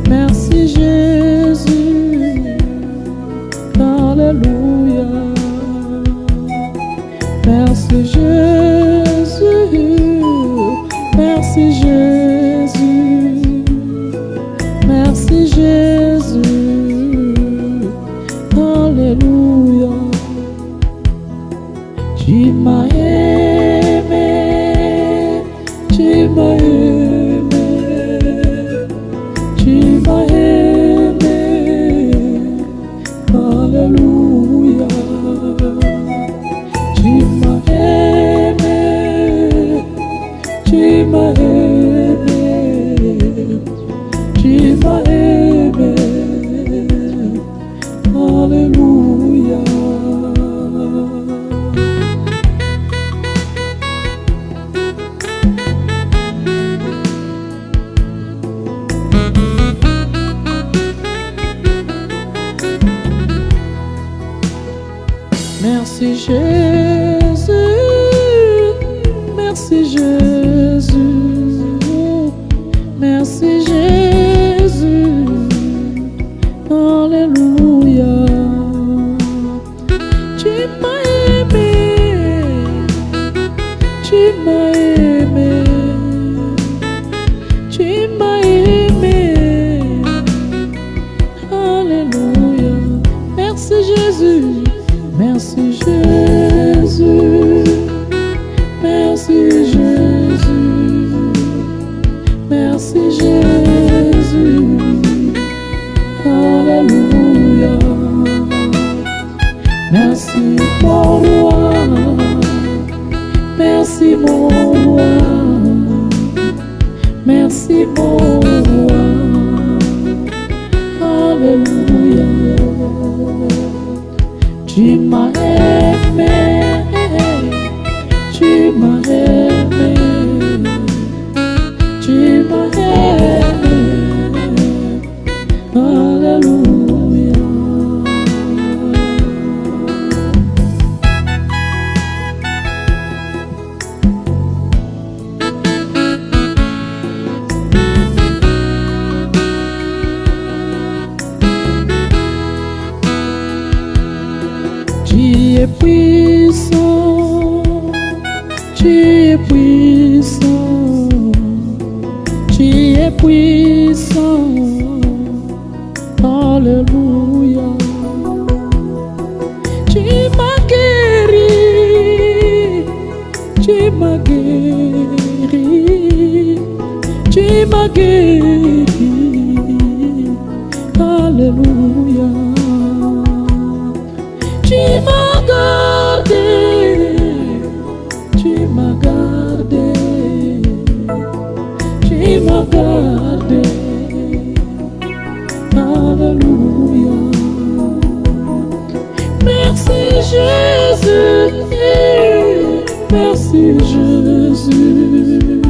merci Jésus, Alléluia, merci tu m'as aimé. Alléluia. Merci Jésus, merci Jésus, merci Jésus, merci Jésus. Alléluia. Merci mon roi, merci mon roi, merci mon roi. Alléluia. Tu m'as aimé, tu m'as aimé, tu m'as aimé. Alléluia. Tu es puissant, tu es puissant, tu es puissant. Alléluia. Tu m'as guéri, tu m'as guéri, tu m'as guéri. Alléluia. Tu m'as gardé, tu m'as gardé, tu m'as gardé. Alléluia. Merci Jésus, merci Jésus,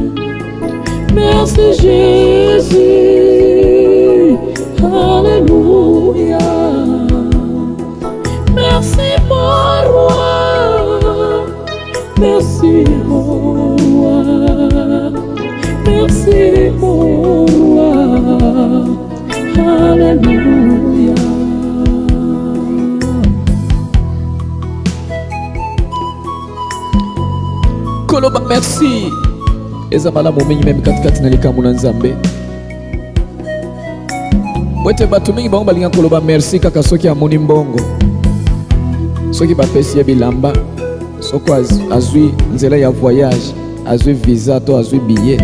merci Jésus. Alléluia. Merci mon roi, merci mon roi, merci mon roi. Alléluia. Koloba merci. Ezabala momenyi même katikati na likambo na Nzambe. Wete batu mingi bango balinga koloba merci kaka soki amoni mbongo. Soki bapesi ya bilamba, soko azwi nzela ya voyage, azwi visa to azwi billet.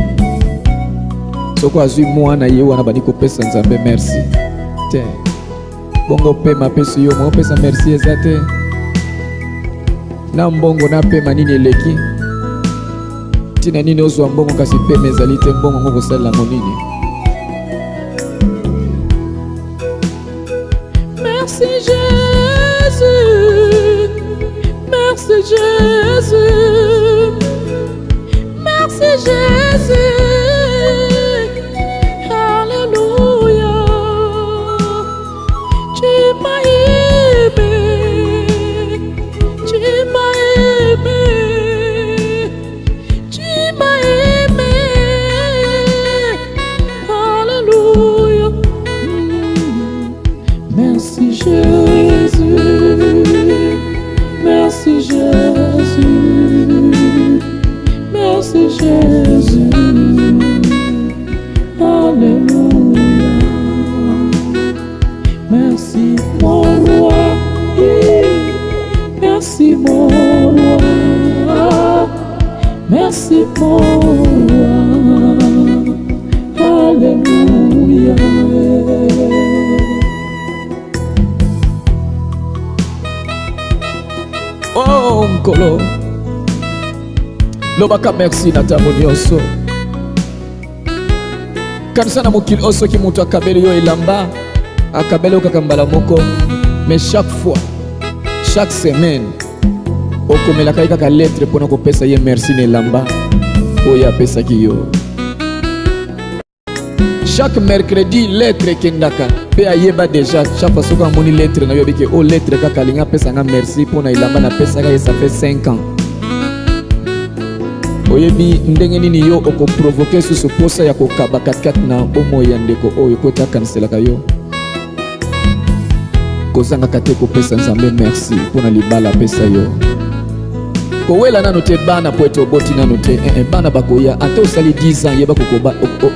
Soko azwi mwana ye wana bani kopesa Nzambe merci. Te. Bongo pema pesi yo mo pesa merci ezate. Na mbongo na pema nini eleki. Tina nini ozwa mbongo kasi pema ezali te mbongo ngoko sala monini. Merci Jésus, merci Jésus, merci Jésus. Alléluia. Tu m'as aimé, tu m'as aimé, tu m'as aimé. Alléluia. Merci Jésus, merci Jésus, merci Jésus. Alléluia. Merci mon roi, merci mon roi, merci mon roi. Alléluia. Oh Nkolo. Lobaka merci na tambo nyonso. Kanisa na mokili oso ki mutu akabeli yo elamba, akabeli yo kaka mbala moko. Mais chaque fois, chaque semaine, okomelaka ye kaka lettre pona kopesa ye merci na elamba oyo apesaki yo. Chaque mercredi, lettre kendaka. Pe ayeba déjà, chaque fois que amoni lettre na yo beke o lettre kaka linga pesa nga merci pona ilamba na pesa ka ça fait 5 ans. Oyebi ndenge nini yo oko provoquer susu posa ya kokaba katikati na omo ya ndeko oyo kota kanselaka yo. Kozanga kate kopesa Nzambe merci pona libala pesa yo. kowela nanu te bana po ete oboti nanu te bana bakoya ate osali 10 ans yeba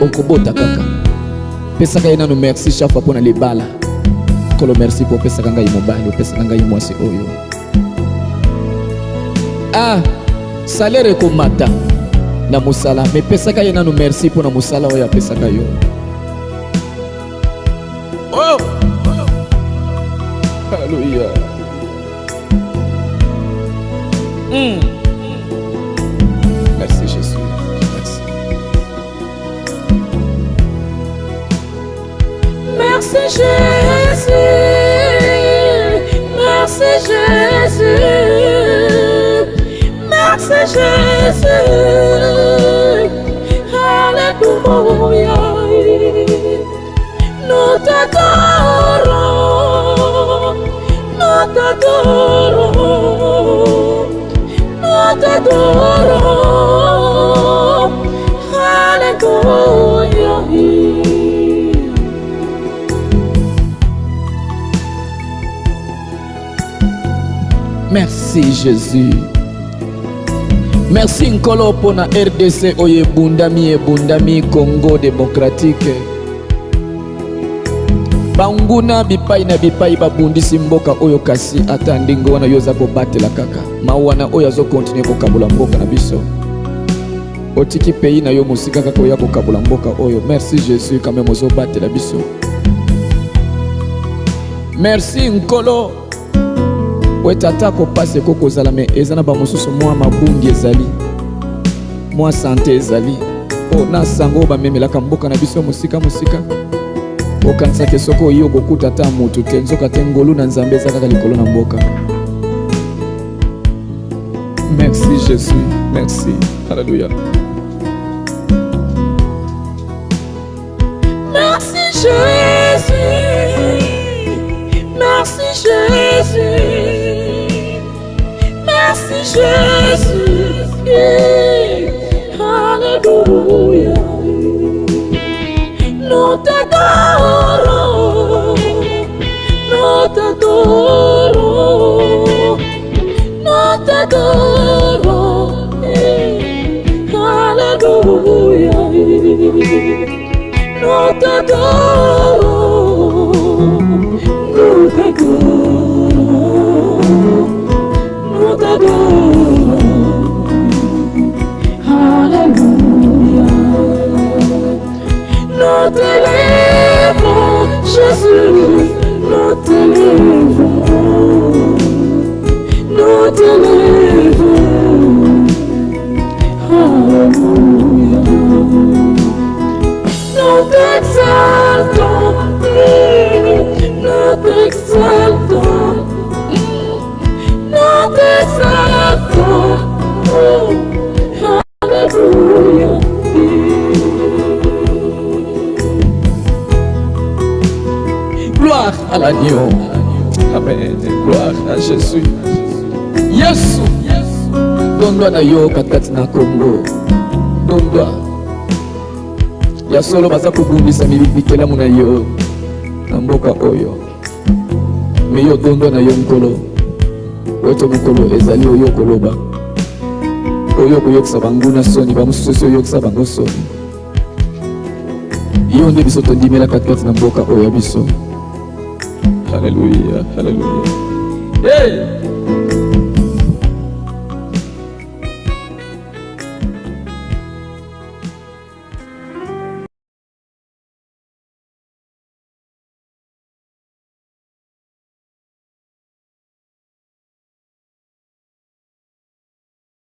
okobota kaka pesaka ye nanu merci chaque fois mpona libala kolo merci po opesaka ngai mobali opesaka ngai mwasi oyo salaire ekomata na mosala me pesaka ye nanu merci mpona mosala oyo apesaka yo Alleluia. Merci Jésus. Merci. Merci Jésus. Merci Jésus. Merci Jésus. Alléluia. Nous t'adorons. Nous t'adorons. Nous t'adorons. Alléluia. Merci Jésus. Merci Nkolo pona RDC oye bundami Congo démocratique. Banguna bipai na bipai babundisi mboka oyo kasi ata ndingo wana yoza kobatela kaka. Mawana oyo azo continue kokabula mboka na biso. Otiki pays na yo musika kaka oya kokabula mboka oyo. Merci Jésus quand même ozo batela biso. Merci Nkolo. Wetata ko passe koko zalame ezana ba mosusu mwa mabungi ezali. Mwa santé ezali. O na sango ba memelaka mboka na biso musika. Okanisa ke soko yo kokuta ta mutu te nzoka te ngolu na nzambe za kaka likolo na mboka. Merci Jésus. Merci. Alléluia. Merci Jésus. Merci Jésus. Merci Jésus. Alléluia. Nous t'adorons. Nous t'adorons. Nous t'adorons. Alléluia. Nous t'adorons. Nous t'adorons. Nous t'adorons. Alléluia. Nous t'élèvons, Jésus. Nous t'élèvons. Nous t'élèvons. Alléluia. Nous t'exaltons. Nous t'exaltons. Nous t'exaltons. Alléluia. Gloire à l'agneau. Amen. Gloire à Jésus. Yesu. Dondwa na yo katikati na Congo. Dondwa. Ya solo baza kubundisa mikelamu na yo. Na mboka oyo. Me yo dondwa na yo Nkolo. Weto mukolo ezali oyo koloba. Oyo koyokisa banguna soni bamususu oyokisa bango soni. Yo nde biso tondimela katikati na mboka oyo biso. Alléluia, alléluia. Hey!